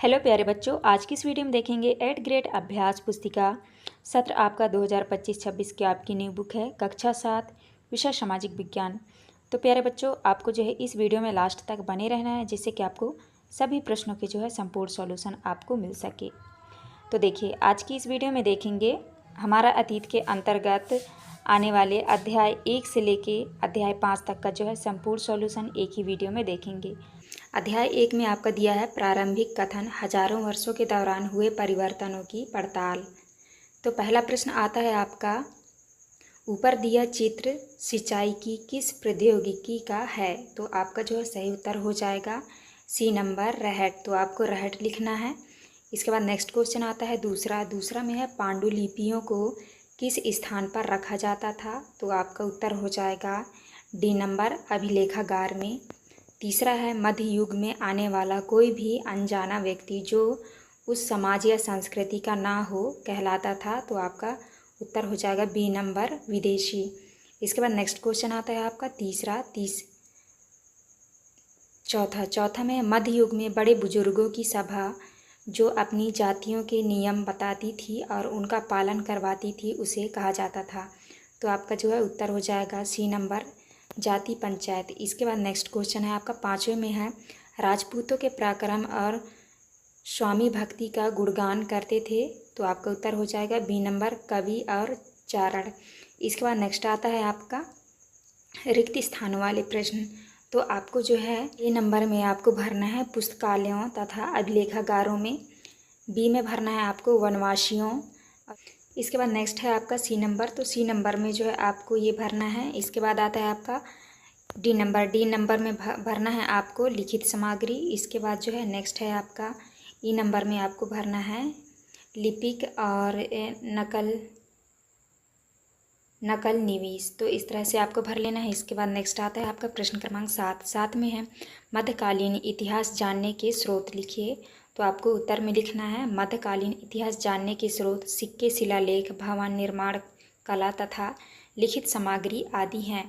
Hello प्यारे बच्चों, आज की इस वीडियो में देखेंगे 8th ग्रेड अभ्यास पुस्तिका सत्र आपका 2025-26 की आपकी न्यू बुक है कक्षा 7 विषय सामाजिक विज्ञान। तो प्यारे बच्चों, आपको जो है इस वीडियो में लास्ट तक बने रहना है जिससे कि आपको सभी प्रश्नों के जो है संपूर्ण सॉल्यूशन आपको मिल सके। तो देखिए, आज की इस वीडियो में देखेंगे हमारा अतीत के अंतर्गत आने वाले अध्याय 1 से लेके अध्याय 5 तक का जो है संपूर्ण सॉल्यूशन एक ही वीडियो में देखेंगे। अध्याय 1 में आपका दिया है प्रारंभिक कथन, हजारों वर्षों के दौरान हुए परिवर्तनों की पड़ताल। तो पहला प्रश्न आता है आपका, ऊपर दिया चित्र सिंचाई की किस प्रौद्योगिकी का है? तो आपका जो है सही उत्तर हो जाएगा सी नंबर, रहट। तो आपको रहट लिखना है। इसके बाद नेक्स्ट क्वेश्चन आता है दूसरा में है पांडुलिपियों को किस स्थान पर रखा जाता था? तो आपका उत्तर हो जाएगा डी नंबर, अभिलेखागार में। तीसरा है मध्य युग में आने वाला कोई भी अनजाना व्यक्ति जो उस समाज या संस्कृति का ना हो कहलाता था। तो आपका उत्तर हो जाएगा बी नंबर, विदेशी। इसके बाद नेक्स्ट क्वेश्चन आता है आपका चौथा में मध्य युग में बड़े बुजुर्गों की सभा जो अपनी जातियों के नियम बताती थी और उनका पालन करवाती थी उसे कहा जाता था। तो आपका जो है उत्तर हो जाएगा सी नंबर, जाति पंचायत। इसके बाद नेक्स्ट क्वेश्चन है आपका 5वें में है राजपूतों के पराक्रम और स्वामी भक्ति का गुणगान करते थे। तो आपका उत्तर हो जाएगा बी नंबर, कवि और चारण। इसके बाद नेक्स्ट आता है आपका रिक्त स्थान वाले प्रश्न। तो आपको जो है ए नंबर में आपको भरना है पुस्तकालयों तथा अभिलेखागारों में, बी में भरना है आपको वनवासियों। इसके बाद नेक्स्ट है आपका सी नंबर। तो सी नंबर में जो है आपको ये भरना है। इसके बाद आता है आपका डी नंबर में भरना है आपको लिखित सामग्री। इसके बाद जो है नेक्स्ट है आपका ई नंबर में आपको भरना है लिपिक और नकल निवेश। तो इस तरह से आपको भर लेना है। इसके बाद नेक्स्ट आता है आपका प्रश्न क्रमांक 7 में है मध्यकालीन इतिहास जानने के स्रोत लिखिए। तो आपको उत्तर में लिखना है मध्यकालीन इतिहास जानने के स्रोत सिक्के, शिलालेख, भवन निर्माण कला तथा लिखित सामग्री आदि हैं।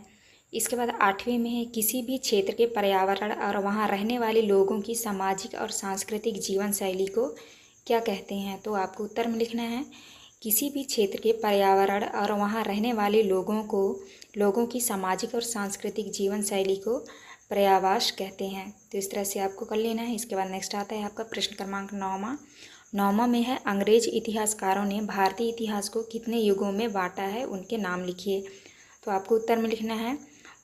इसके बाद 8वें में है किसी भी क्षेत्र के पर्यावरण और वहाँ रहने वाले लोगों की सामाजिक और सांस्कृतिक जीवन शैली को क्या कहते हैं? तो आपको उत्तर में लिखना है किसी भी क्षेत्र के पर्यावरण और वहाँ रहने वाले लोगों की सामाजिक और सांस्कृतिक जीवन शैली को पर्यावास कहते हैं। तो इस तरह से आपको कर लेना है। इसके बाद नेक्स्ट आता है आपका प्रश्न क्रमांक 9वां में है अंग्रेज इतिहासकारों ने भारतीय इतिहास को कितने युगों में बांटा है, उनके नाम लिखिए। तो आपको उत्तर में लिखना है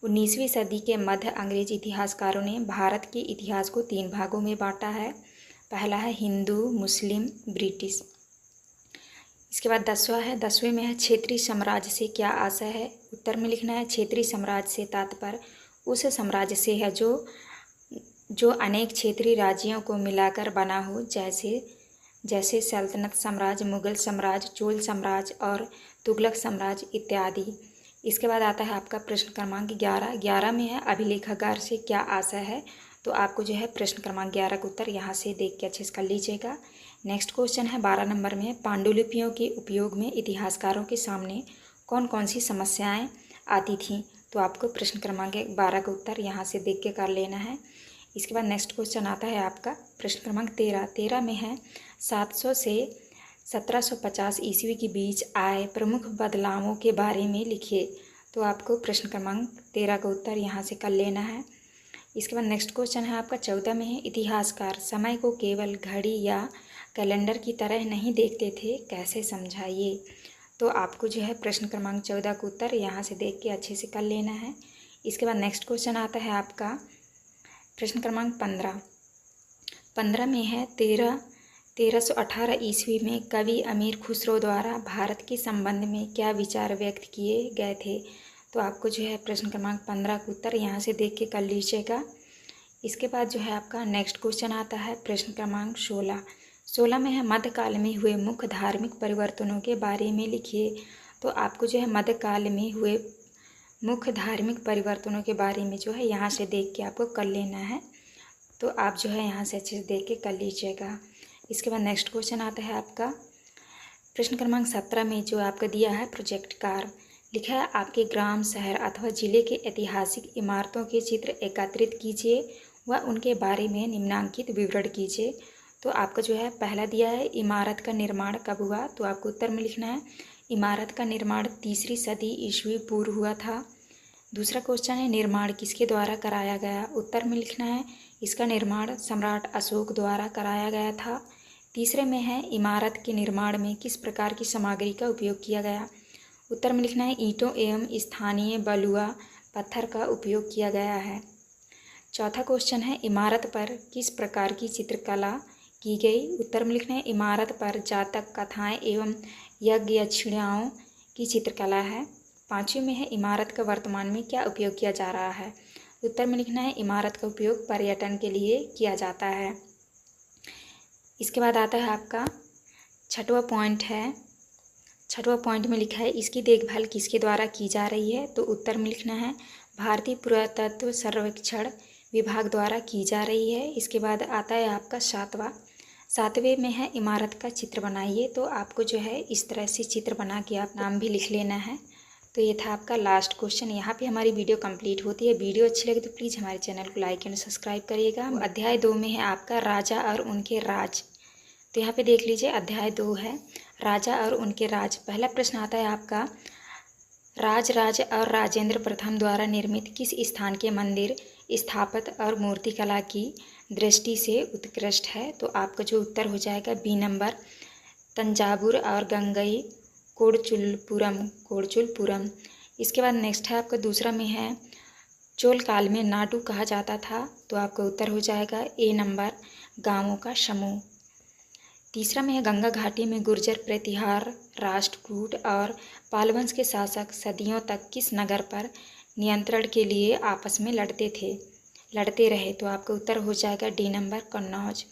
19वीं सदी के मध्य अंग्रेज इतिहासकारों ने भारत के इतिहास को 3 भागों में बांटा है। पहला है हिंदू, मुस्लिम, ब्रिटिश। इसके बाद 10वें में है क्षेत्रीय साम्राज्य से क्या आशय है? उत्तर में लिखना है क्षेत्रीय साम्राज्य से तात्पर्य उस साम्राज्य से है जो अनेक क्षेत्रीय राज्यों को मिलाकर बना हो, जैसे सल्तनत साम्राज्य, मुगल साम्राज्य, चोल साम्राज्य और तुगलक साम्राज्य इत्यादि। इसके बाद आता है आपका प्रश्न क्रमांक 11 में है अभिलेखागार से क्या आशय है? तो आपको जो है प्रश्न क्रमांक 11 का उत्तर यहाँ से देख के अच्छे से कर लीजिएगा। नेक्स्ट क्वेश्चन है 12 नंबर में पांडुलिपियों के उपयोग में इतिहासकारों के सामने कौन कौन सी समस्याएं आती थीं? तो आपको प्रश्न क्रमांक 12 का उत्तर यहाँ से देख के कर लेना है। इसके बाद नेक्स्ट क्वेश्चन आता है आपका प्रश्न क्रमांक 13 में है 700 से 1750 ईस्वी के बीच आए प्रमुख बदलावों के बारे में लिखिए। तो आपको प्रश्न क्रमांक 13 का उत्तर यहाँ से कर लेना है। इसके बाद नेक्स्ट क्वेश्चन है आपका 14 में है इतिहासकार समय को केवल घड़ी या कैलेंडर की तरह नहीं देखते थे, कैसे समझाइए? तो आपको जो है प्रश्न क्रमांक 14 का उत्तर यहाँ से देख के अच्छे से कर लेना है। इसके बाद नेक्स्ट क्वेश्चन आता है आपका प्रश्न क्रमांक 15 में है 1318 ईस्वी में कवि अमीर खुसरो द्वारा भारत के संबंध में क्या विचार व्यक्त किए गए थे? तो आपको जो है प्रश्न क्रमांक 15 का उत्तर यहाँ से देख के कर लीजिएगा। इसके बाद जो है आपका नेक्स्ट क्वेश्चन आता है प्रश्न क्रमांक 16 में है मध्यकाल में हुए मुख्य धार्मिक परिवर्तनों के बारे में लिखिए। तो आपको जो है मध्यकाल में हुए मुख्य धार्मिक परिवर्तनों के बारे में जो है यहाँ से देख के आपको कर लेना है। तो आप जो है यहाँ से अच्छे से देख के कर लीजिएगा। इसके बाद नेक्स्ट क्वेश्चन आता है आपका प्रश्न क्रमांक 17 में जो आपका दिया है प्रोजेक्ट कार लिखा है आपके ग्राम, शहर अथवा जिले के ऐतिहासिक इमारतों के चित्र एकत्रित कीजिए व उनके बारे में निम्नांकित विवरण कीजिए। तो आपका जो है पहला दिया है इमारत का निर्माण कब हुआ, तो आपको उत्तर में लिखना है इमारत का निर्माण 3री सदी ईस्वी पूर्व हुआ था। दूसरा क्वेश्चन है निर्माण किसके द्वारा कराया गया, उत्तर में लिखना है इसका निर्माण सम्राट अशोक द्वारा कराया गया था। तीसरे में है इमारत के निर्माण में किस प्रकार की सामग्री का उपयोग किया गया, उत्तर में लिखना है ईंटों एवं स्थानीय बलुआ पत्थर का उपयोग किया गया है। चौथा क्वेश्चन है इमारत पर किस प्रकार की चित्रकला की गई, उत्तर में लिखना है इमारत पर जातक कथाएं एवं यज्ञ यक्षिणाओं की चित्रकला है। पाँचवीं में है इमारत का वर्तमान में क्या उपयोग किया जा रहा है, उत्तर में लिखना है इमारत का उपयोग पर्यटन के लिए किया जाता है। इसके बाद आता है आपका छठवां पॉइंट है, छठवां पॉइंट में लिखा है इसकी देखभाल किसके द्वारा की जा रही है, तो उत्तर में लिखना है भारतीय पुरातत्व सर्वेक्षण विभाग द्वारा की जा रही है। इसके बाद आता है आपका सातवें में है इमारत का चित्र बनाइए, तो आपको जो है इस तरह से चित्र बना के आप नाम भी लिख लेना है। तो ये था आपका लास्ट क्वेश्चन। यहाँ पे हमारी वीडियो कंप्लीट होती है। वीडियो अच्छी लगे तो प्लीज़ हमारे चैनल को लाइक एंड सब्सक्राइब करिएगा। अध्याय 2 में है आपका राजा और उनके राज, तो यहाँ पे देख लीजिए अध्याय 2 है राजा और उनके राज। पहला प्रश्न आता है आपका राज और राजेंद्र प्रथम द्वारा निर्मित किस स्थान के मंदिर स्थापत्य और मूर्तिकला की दृष्टि से उत्कृष्ट है, तो आपका जो उत्तर हो जाएगा बी नंबर तंजावुर और गंगई कोडचुलपुरम। इसके बाद नेक्स्ट है आपका दूसरा में है चोल काल में नाडु कहा जाता था, तो आपका उत्तर हो जाएगा ए नंबर गांवों का समूह। तीसरा में है गंगा घाटी में गुर्जर प्रतिहार राष्ट्रकूट और पालवंश के शासक सदियों तक किस नगर पर नियंत्रण के लिए आपस में लड़ते रहे, तो आपका उत्तर हो जाएगा डी नंबर कन्नौज।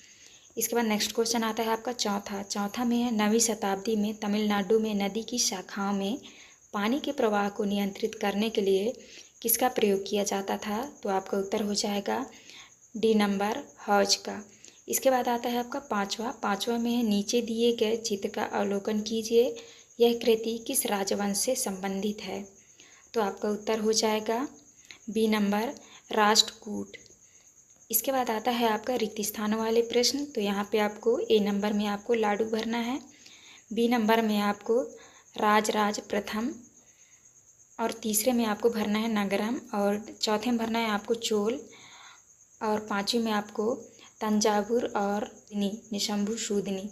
इसके बाद नेक्स्ट क्वेश्चन आता है आपका चौथा में है 9वीं शताब्दी में तमिलनाडु में नदी की शाखाओं में पानी के प्रवाह को नियंत्रित करने के लिए किसका प्रयोग किया जाता था, तो आपका उत्तर हो जाएगा डी नंबर हौज का। इसके बाद आता है आपका पाँचवा में है नीचे दिए गए चित्र का अवलोकन कीजिए, यह कृति किस राजवंश से संबंधित है, तो आपका उत्तर हो जाएगा बी नंबर राष्ट्रकूट। इसके बाद आता है आपका रिक्त स्थानों वाले प्रश्न, तो यहाँ पे आपको ए नंबर में आपको लाडू भरना है, बी नंबर में आपको राज प्रथम और तीसरे में आपको भरना है नगरम और चौथे में भरना है आपको चोल और पाँचवीं में आपको तंजावुर और निशंभु शूदनी,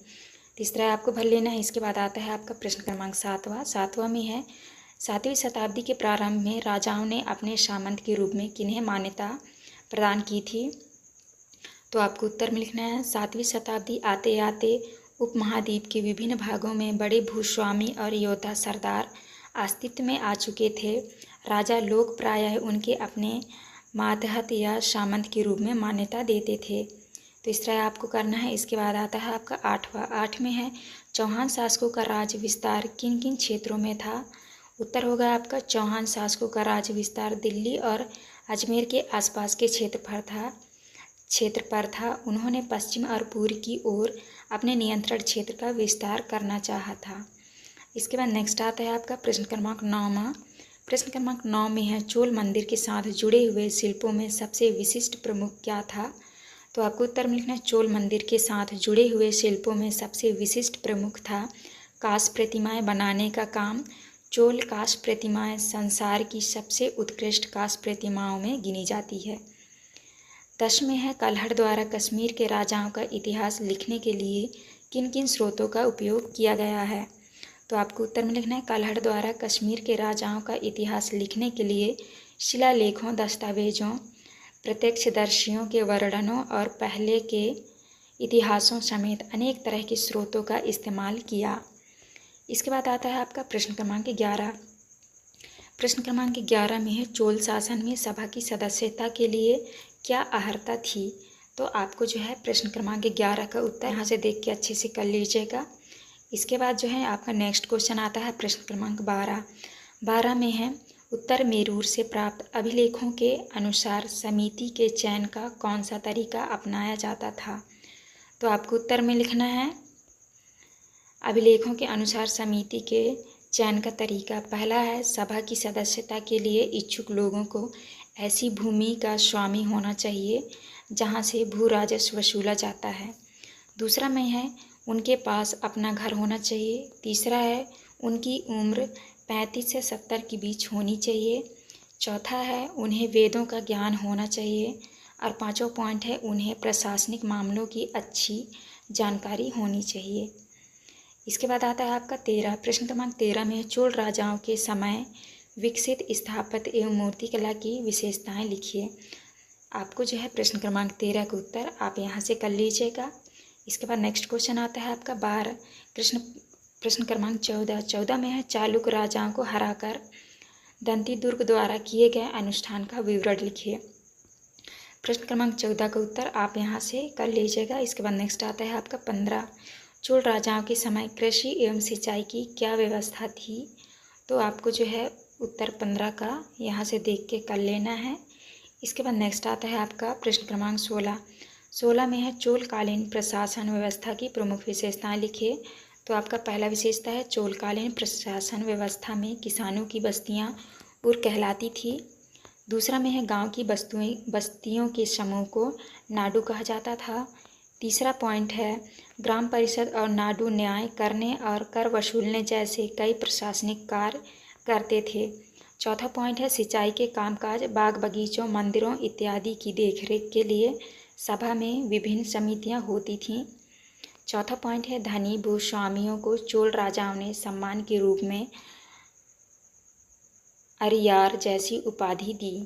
तीसरा आपको भर लेना है। इसके बाद आता है आपका प्रश्न क्रमांक सातवां में है 7वीं शताब्दी के प्रारंभ में राजाओं ने अपने सामंत के रूप में किन्हें मान्यता प्रदान की थी, तो आपको उत्तर में लिखना है 7वीं शताब्दी आते आते उपमहाद्वीप के विभिन्न भागों में बड़े भूस्वामी और योद्धा सरदार अस्तित्व में आ चुके थे। राजा लोग प्रायः उनके अपने मातहत या सामंत के रूप में मान्यता देते थे, तो इस तरह आपको करना है। इसके बाद आता है आपका आठ में है चौहान शासकों का राज विस्तार किन किन क्षेत्रों में था, उत्तर होगा आपका चौहान शासकों का राज विस्तार दिल्ली और अजमेर के आसपास के क्षेत्र पर था। उन्होंने पश्चिम और पूर्व की ओर अपने नियंत्रण क्षेत्र का विस्तार करना चाहा था। इसके बाद नेक्स्ट आता है आपका प्रश्न क्रमांक 9। प्रश्न क्रमांक 9 में है चोल मंदिर के साथ जुड़े हुए शिल्पों में सबसे विशिष्ट प्रमुख क्या था, तो आपको उत्तर में लिखना है चोल मंदिर के साथ जुड़े हुए शिल्पों में सबसे विशिष्ट प्रमुख था कांस्य प्रतिमाएं बनाने का काम। चोल कांस्य प्रतिमाएं संसार की सबसे उत्कृष्ट कांस्य प्रतिमाओं में गिनी जाती है। 10 में है कल्हड़ द्वारा कश्मीर के राजाओं का इतिहास लिखने के लिए किन किन स्रोतों का उपयोग किया गया है, तो आपको उत्तर में लिखना है कल्हड़ द्वारा कश्मीर के राजाओं का इतिहास लिखने के लिए शिलालेखों दस्तावेजों प्रत्यक्षदर्शियों के वर्णनों और पहले के इतिहासों समेत अनेक तरह के स्रोतों का इस्तेमाल किया। इसके बाद आता है आपका प्रश्न क्रमांक 11। प्रश्न क्रमांक 11 में है चोल शासन में सभा की सदस्यता के लिए क्या अर्हता थी, तो आपको जो है प्रश्न क्रमांक 11 का उत्तर यहाँ से देख के अच्छे से कर लीजिएगा। इसके बाद जो है आपका नेक्स्ट क्वेश्चन आता है प्रश्न क्रमांक 12 में है उत्तर मेरूर से प्राप्त अभिलेखों के अनुसार समिति के चयन का कौन सा तरीका अपनाया जाता था, तो आपको उत्तर में लिखना है अभिलेखों के अनुसार समिति के चयन का तरीका। पहला है सभा की सदस्यता के लिए इच्छुक लोगों को ऐसी भूमि का स्वामी होना चाहिए जहां से भू राजस्व वसूला जाता है। दूसरा में है उनके पास अपना घर होना चाहिए। तीसरा है उनकी उम्र 35 से 70 के बीच होनी चाहिए। चौथा है उन्हें वेदों का ज्ञान होना चाहिए। और पांचवा पॉइंट है उन्हें प्रशासनिक मामलों की अच्छी जानकारी होनी चाहिए। इसके बाद आता है आपका 13, प्रश्न क्रमांक 13 में चोल राजाओं के समय विकसित स्थापत्य एवं मूर्तिकला की विशेषताएं लिखिए। आपको जो है प्रश्न क्रमांक 13 का उत्तर आप यहाँ से कर लीजिएगा। इसके बाद नेक्स्ट क्वेश्चन आता है आपका 12, प्रश्न क्रमांक 14 में है चालुक्य राजाओं को हराकर दंतीदुर्ग द्वारा किए गए अनुष्ठान का विवरण लिखिए। प्रश्न क्रमांक 14 का उत्तर आप यहाँ से कर लीजिएगा। इसके बाद नेक्स्ट आता है आपका 15, चोल राजाओं के समय कृषि एवं सिंचाई की क्या व्यवस्था थी। तो आपको जो है उत्तर 15 का यहाँ से देख के कर लेना है। इसके बाद नेक्स्ट आता है आपका प्रश्न क्रमांक 16 में है चोलकालीन प्रशासन व्यवस्था की प्रमुख विशेषताएं लिखिए। तो आपका पहला विशेषता है चोलकालीन प्रशासन व्यवस्था में किसानों की बस्तियां उर कहलाती थी। दूसरा में है गांव की बस्तियों के समूह को नाडु कहा जाता था। तीसरा पॉइंट है ग्राम परिषद और नाडु न्याय करने और कर वसूलने जैसे कई प्रशासनिक कार्य करते थे। चौथा पॉइंट है सिंचाई के कामकाज बाग बगीचों मंदिरों इत्यादि की देखरेख के लिए सभा में विभिन्न समितियां होती थीं। चौथा पॉइंट है धनी भूस्वामियों को चोल राजाओं ने सम्मान के रूप में अरियार जैसी उपाधि दी।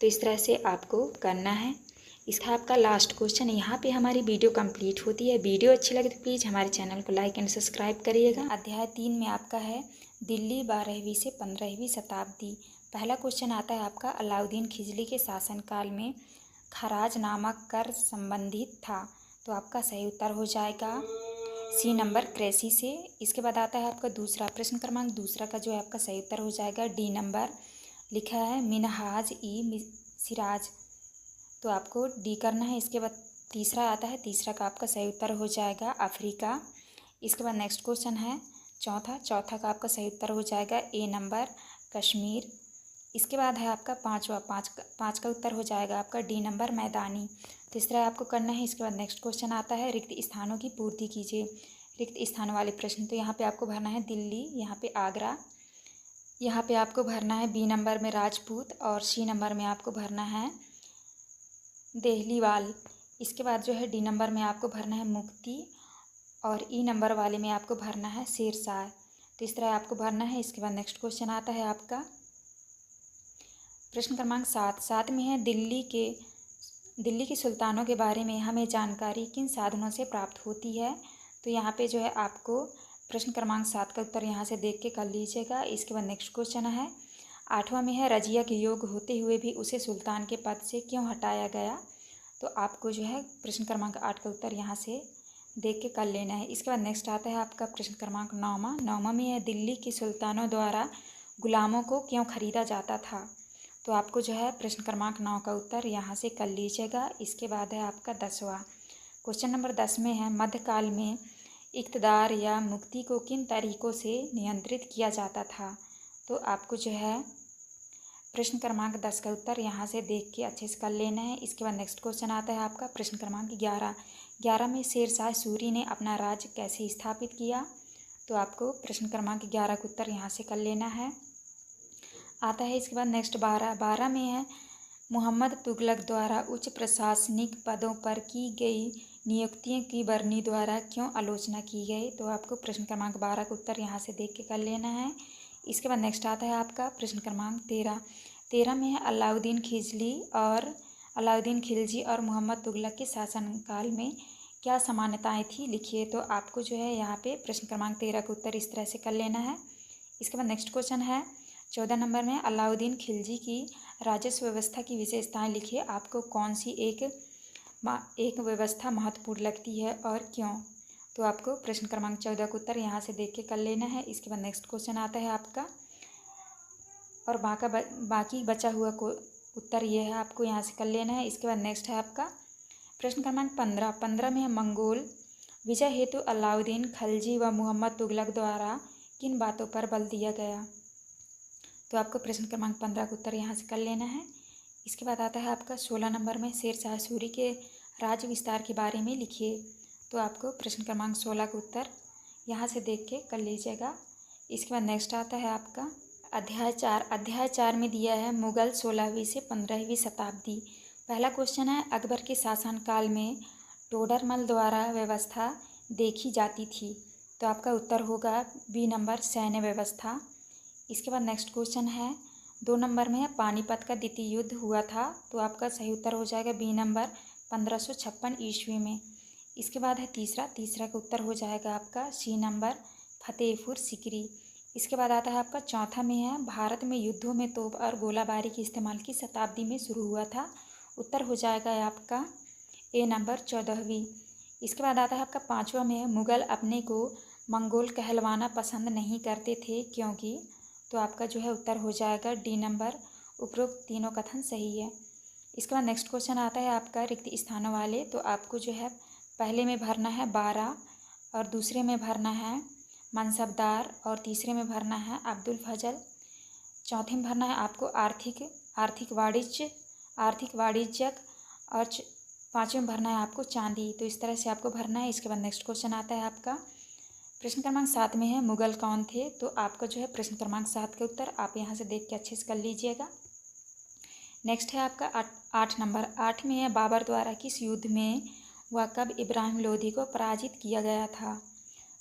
तो इस तरह से आपको करना है। इसका आपका लास्ट क्वेश्चन। यहाँ पे हमारी वीडियो कंप्लीट होती है। वीडियो अच्छी लगे तो प्लीज़ हमारे चैनल को लाइक एंड सब्सक्राइब करिएगा। अध्याय 3 में आपका है दिल्ली 12वीं से 15वीं शताब्दी। पहला क्वेश्चन आता है आपका अलाउद्दीन खिलजी के शासनकाल में खराज नामक कर संबंधित था। तो आपका सही उत्तर हो जाएगा सी नंबर कृषि से। इसके बाद आता है आपका दूसरा प्रश्न क्रमांक दूसरा का जो है आपका सही उत्तर हो जाएगा डी नंबर, लिखा है मिनहाज ई सिराज। तो आपको डी करना है। इसके बाद तीसरा आता है, तीसरा का आपका सही उत्तर हो जाएगा अफ्रीका। इसके बाद नेक्स्ट क्वेश्चन है चौथा का आपका सही उत्तर हो जाएगा ए नंबर कश्मीर। इसके बाद है आपका पाँच का उत्तर हो जाएगा आपका डी नंबर मैदानी। तीसरा आपको करना है। इसके बाद नेक्स्ट क्वेश्चन आता है रिक्त स्थानों की पूर्ति कीजिए। रिक्त स्थान वाले प्रश्न, तो यहाँ पे आपको भरना है दिल्ली, यहाँ पे आगरा, यहाँ पे आपको भरना है बी नंबर में राजपूत और सी नंबर में आपको भरना है देहलीवाल। इसके बाद जो है डी नंबर में आपको भरना है मुक्ति और ई नंबर वाले में आपको भरना है शेरशाह। तो इस तरह आपको भरना है। इसके बाद नेक्स्ट क्वेश्चन आता है आपका प्रश्न क्रमांक 7 में है दिल्ली के सुल्तानों के बारे में हमें जानकारी किन साधनों से प्राप्त होती है। तो यहाँ पे जो है आपको प्रश्न क्रमांक 7 का उत्तर यहाँ से देख के कर लीजिएगा। इसके बाद नेक्स्ट क्वेश्चन है 8वां में है रजिया के योग्य होते हुए भी उसे सुल्तान के पद से क्यों हटाया गया। तो आपको जो है प्रश्न क्रमांक 8 का उत्तर यहाँ से देख के कर लेना है। इसके बाद नेक्स्ट आता है आपका प्रश्न क्रमांक 9वां में है दिल्ली के सुल्तानों द्वारा गुलामों को क्यों खरीदा जाता था। तो आपको जो है प्रश्न क्रमांक 9 का उत्तर यहाँ से कर लीजिएगा। इसके बाद है आपका 10वां क्वेश्चन नंबर 10 में है मध्यकाल में इक़्तिदार या मुक्ति को किन तरीकों से नियंत्रित किया जाता था। तो आपको जो है प्रश्न क्रमांक 10 का उत्तर यहाँ से देख के अच्छे से कर लेना है। इसके बाद नेक्स्ट क्वेश्चन आता है आपका प्रश्न क्रमांक 11 में शेरशाह सूरी ने अपना राज्य कैसे स्थापित किया। तो आपको प्रश्न क्रमांक 11 का उत्तर यहाँ से कर लेना है। आता है इसके बाद नेक्स्ट 12 में है मोहम्मद तुगलक द्वारा उच्च प्रशासनिक पदों पर की गई नियुक्तियों की बरनी द्वारा क्यों आलोचना की गई। तो आपको प्रश्न क्रमांक 12 का उत्तर यहाँ से देख के कर लेना है। इसके बाद नेक्स्ट आता है आपका प्रश्न क्रमांक 13 में है अलाउद्दीन खिलजी और मोहम्मद तुगलक के शासनकाल में क्या समानताएं थी, लिखिए। तो आपको जो है यहाँ पे प्रश्न क्रमांक 13 का उत्तर इस तरह से कर लेना है। इसके बाद नेक्स्ट क्वेश्चन है 14 नंबर में अलाउद्दीन खिलजी की राजस्व व्यवस्था की विशेषताएं लिखिए। आपको कौन सी एक व्यवस्था महत्वपूर्ण लगती है और क्यों। तो आपको प्रश्न क्रमांक 14 का उत्तर यहाँ से देख के कर लेना है। इसके बाद नेक्स्ट क्वेश्चन आता है आपका और बाकी बचा हुआ उत्तर ये है, आपको यहाँ से कर लेना है। इसके बाद नेक्स्ट है आपका प्रश्न क्रमांक 15 में है मंगोल विजय हेतु अलाउद्दीन खिलजी व मोहम्मद तुगलक द्वारा किन बातों पर बल दिया गया। तो आपको प्रश्न क्रमांक 15 का उत्तर यहाँ से कर लेना है। इसके बाद आता है आपका 16 नंबर में शेरशाह सूरी के राज्य विस्तार के बारे में लिखिए। तो आपको प्रश्न क्रमांक 16 का उत्तर यहाँ से देख के कर लीजिएगा। इसके बाद नेक्स्ट आता है आपका अध्याय 4। अध्याय 4 में दिया है मुगल 16वीं से 15वीं शताब्दी। पहला क्वेश्चन है अकबर के शासनकाल में टोडरमल द्वारा व्यवस्था देखी जाती थी। तो आपका उत्तर होगा बी नंबर सैन्य व्यवस्था। इसके बाद नेक्स्ट क्वेश्चन है 2 नंबर में है पानीपत का द्वितीय युद्ध हुआ था। तो आपका सही उत्तर हो जाएगा बी नंबर 1556 ईस्वी में। इसके बाद है तीसरा का उत्तर हो जाएगा आपका सी नंबर फतेहपुर सीकरी। इसके बाद आता है आपका चौथा में है भारत में युद्धों में तोप और गोलाबारी के इस्तेमाल की शताब्दी में शुरू हुआ था। उत्तर हो जाएगा आपका ए नंबर 14वीं। इसके बाद आता है आपका पाँचवा में है मुगल अपने को मंगोल कहलवाना पसंद नहीं करते थे क्योंकि। तो आपका जो है उत्तर हो जाएगा डी नंबर उपरोक्त तीनों कथन सही है। इसके बाद नेक्स्ट क्वेश्चन आता है आपका रिक्त स्थानों वाले। तो आपको जो है पहले में भरना है 12 और दूसरे में भरना है मनसबदार और तीसरे में भरना है अब्दुल फजल, चौथे में भरना है आपको आर्थिक वाणिज्यक और पाँचवें में भरना है आपको चांदी। तो इस तरह से आपको भरना है। इसके बाद नेक्स्ट क्वेश्चन आता है आपका प्रश्न क्रमांक 7 में है मुगल कौन थे। तो आपका जो है प्रश्न क्रमांक 7 का उत्तर आप यहाँ से देख के अच्छे से कर लीजिएगा। नेक्स्ट है आपका 8 नंबर। 8 में है बाबर द्वारा किस युद्ध में व कब इब्राहिम लोधी को पराजित किया गया था।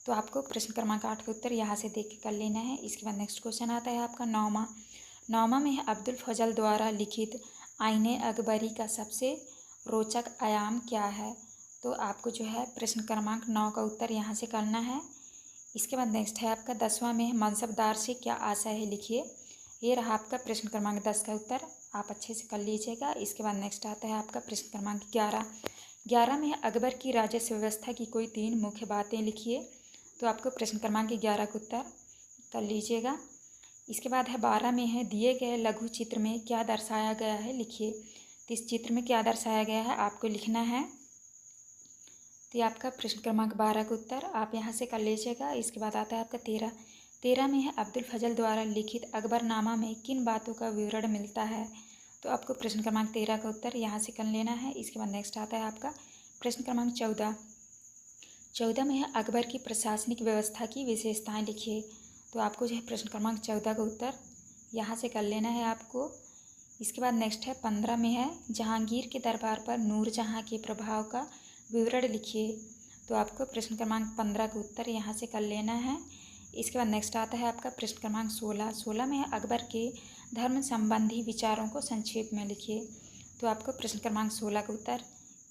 तो आपको प्रश्न क्रमांक 8 का उत्तर यहाँ से देख के कर लेना है। इसके बाद नेक्स्ट क्वेश्चन आता है आपका 9वां में है अब्दुल फजल द्वारा लिखित आईने अकबरी का सबसे रोचक आयाम क्या है। तो आपको जो है प्रश्न क्रमांक 9 का उत्तर यहाँ से करना है। इसके बाद नेक्स्ट है आपका 10वां में है मनसबदार से क्या आशय है लिखिए। ये रहा आपका प्रश्न क्रमांक 10 का उत्तर, आप अच्छे से कर लीजिएगा। इसके बाद नेक्स्ट आता है आपका प्रश्न क्रमांक 11 में है अकबर की राजस्व व्यवस्था की कोई 3 मुख्य बातें लिखिए। तो आपको प्रश्न क्रमांक 11 का उत्तर कर लीजिएगा। इसके बाद है 12 में है दिए गए लघु चित्र में क्या दर्शाया गया है लिखिए। तो इस चित्र में क्या दर्शाया गया है आपको लिखना है। तो ये आपका प्रश्न क्रमांक 12 का उत्तर आप यहाँ से कर लीजिएगा। इसके बाद आता है आपका 13 में है अब्दुल फजल द्वारा लिखित अकबरनामा में किन बातों का विवरण मिलता है। तो आपको प्रश्न क्रमांक 13 का उत्तर यहाँ से कर लेना है। इसके बाद नेक्स्ट आता है आपका प्रश्न क्रमांक 14 में है अकबर की प्रशासनिक व्यवस्था की विशेषताएं लिखिए। तो आपको जो है प्रश्न क्रमांक 14 का उत्तर यहाँ से कर लेना है आपको। इसके बाद नेक्स्ट है 15 में है जहांगीर के दरबार पर नूरजहां के प्रभाव का विवरण लिखिए। तो आपको प्रश्न क्रमांक 15 का उत्तर यहाँ से कर लेना है। इसके बाद नेक्स्ट आता है आपका प्रश्न क्रमांक 16 में है अकबर के धर्म संबंधी विचारों को संक्षेप में लिखिए। तो आपको प्रश्न क्रमांक 16 का उत्तर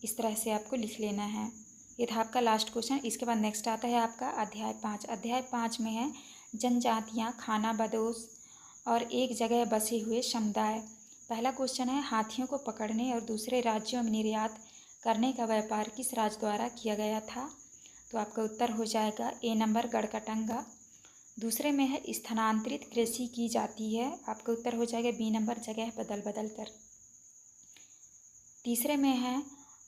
इस तरह से आपको लिख लेना है। ये था आपका लास्ट क्वेश्चन। इसके बाद नेक्स्ट आता है आपका अध्याय 5। अध्याय 5 में है जनजातियाँ, खाना बदोश और एक जगह बसे हुए समुदाय। पहला क्वेश्चन है हाथियों को पकड़ने और दूसरे राज्यों में निर्यात करने का व्यापार किस राज्य द्वारा किया गया था। तो आपका उत्तर हो जाएगा ए नंबर गढ़कटंगा। दूसरे में है स्थानांतरित कृषि की जाती है। आपका उत्तर हो जाएगा बी नंबर जगह बदल बदल कर। तीसरे में है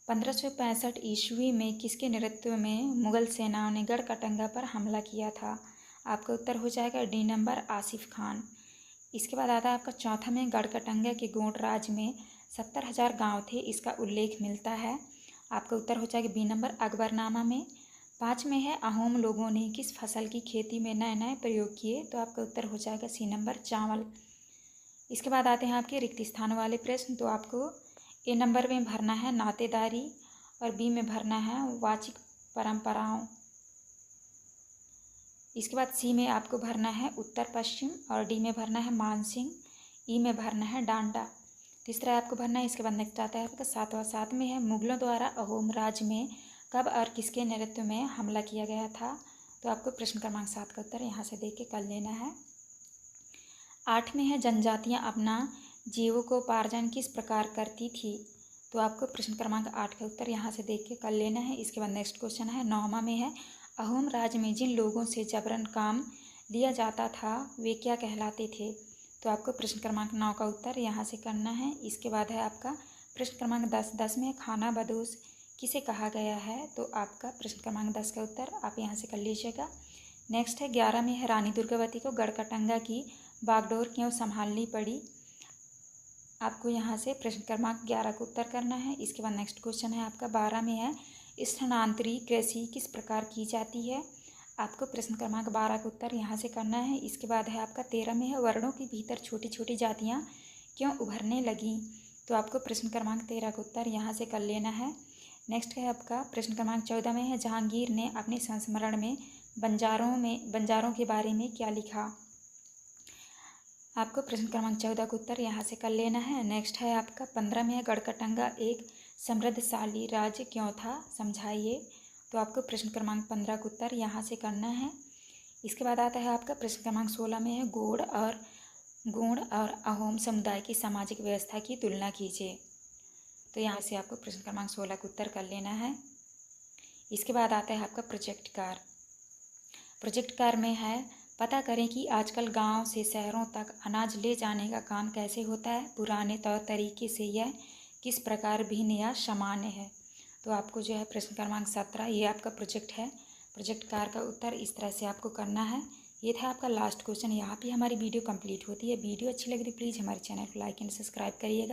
1565 ईस्वी में किसके नेतृत्व में मुगल सेनाओं ने गढ़कटंगा पर हमला किया था। आपका उत्तर हो जाएगा डी नंबर आसिफ खान। इसके बाद आता है आपका चौथा में गढ़कटंगा के गोंड राज्य में 70,000 गांव थे, इसका उल्लेख मिलता है। आपका उत्तर हो जाएगा बी नंबर अकबरनामा में। 5 में है अहोम लोगों ने किस फसल की खेती में नए नए प्रयोग किए। तो आपका उत्तर हो जाएगा सी नंबर चावल। इसके बाद आते हैं आपके रिक्त स्थान वाले प्रश्न। तो आपको ए नंबर में भरना है नातेदारी और बी में भरना है वाचिक परंपराओं। इसके बाद सी में आपको भरना है उत्तर पश्चिम और डी में भरना है मानसिंह, ई में भरना है डांडा। तीसरा आपको भरना है। इसके बाद नेक्स्ट आता है आपका 7वां में है मुगलों द्वारा अहोम राज्य में कब और किसके नेतृत्व में हमला किया गया था। तो आपको प्रश्न क्रमांक 7 का उत्तर यहाँ से देख के कर लेना है। 8 में है जनजातियाँ अपना जीविकोपार्जन किस प्रकार करती थी। तो आपको प्रश्न क्रमांक 8 का उत्तर यहाँ से देख के कर लेना है। इसके बाद नेक्स्ट क्वेश्चन है 9वां में है अहोम राज्य में जिन लोगों से जबरन काम लिया जाता था वे क्या कहलाते थे। तो आपको प्रश्न क्रमांक 9 का उत्तर यहाँ से करना है। इसके बाद है आपका प्रश्न क्रमांक 10 में खाना बदोश किसे कहा गया है। तो आपका प्रश्न क्रमांक 10 का उत्तर आप यहाँ से कर लीजिएगा। नेक्स्ट है 11 में है रानी दुर्गावती को गढ़कटंगा की बागडोर क्यों संभालनी पड़ी। आपको यहाँ से प्रश्न क्रमांक 11 का उत्तर करना है। इसके बाद नेक्स्ट क्वेश्चन है आपका 12 में है स्थानांतरी कृषि किस प्रकार की जाती है। आपको प्रश्न क्रमांक 12 का उत्तर यहाँ से करना है। इसके बाद है आपका 13 में है वर्णों के भीतर छोटी छोटी जातियाँ क्यों उभरने लगीं। तो आपको प्रश्न क्रमांक 13 का उत्तर यहाँ से कर लेना है। नेक्स्ट है आपका प्रश्न क्रमांक 14 में है जहांगीर ने अपने संस्मरण में बंजारों के बारे में क्या लिखा। आपको प्रश्न क्रमांक 14 का उत्तर यहाँ से कर लेना है। नेक्स्ट है आपका 15 में है गढ़कटंगा एक समृद्धशाली राज्य क्यों था, समझाइए। तो आपको प्रश्न क्रमांक 15 का उत्तर यहाँ से करना है। इसके बाद आता है आपका प्रश्न क्रमांक 16 में है गौड़ और अहोम समुदाय की सामाजिक व्यवस्था की तुलना कीजिए। तो यहाँ से आपको प्रश्न क्रमांक 16 का उत्तर कर लेना है। इसके बाद आता है आपका प्रोजेक्ट कार में है पता करें कि आजकल गांव से शहरों तक अनाज ले जाने का काम कैसे होता है। पुराने तौर तरीके से यह किस प्रकार भिन्न या सामान्य है। तो आपको जो है प्रश्न क्रमांक 17 ये आपका प्रोजेक्ट है। प्रोजेक्ट कार का उत्तर इस तरह से आपको करना है। ये था आपका लास्ट क्वेश्चन। यहाँ पे हमारी वीडियो कंप्लीट होती है। वीडियो अच्छी लग रही प्लीज़ हमारे चैनल को लाइक एंड सब्सक्राइब करिएगा।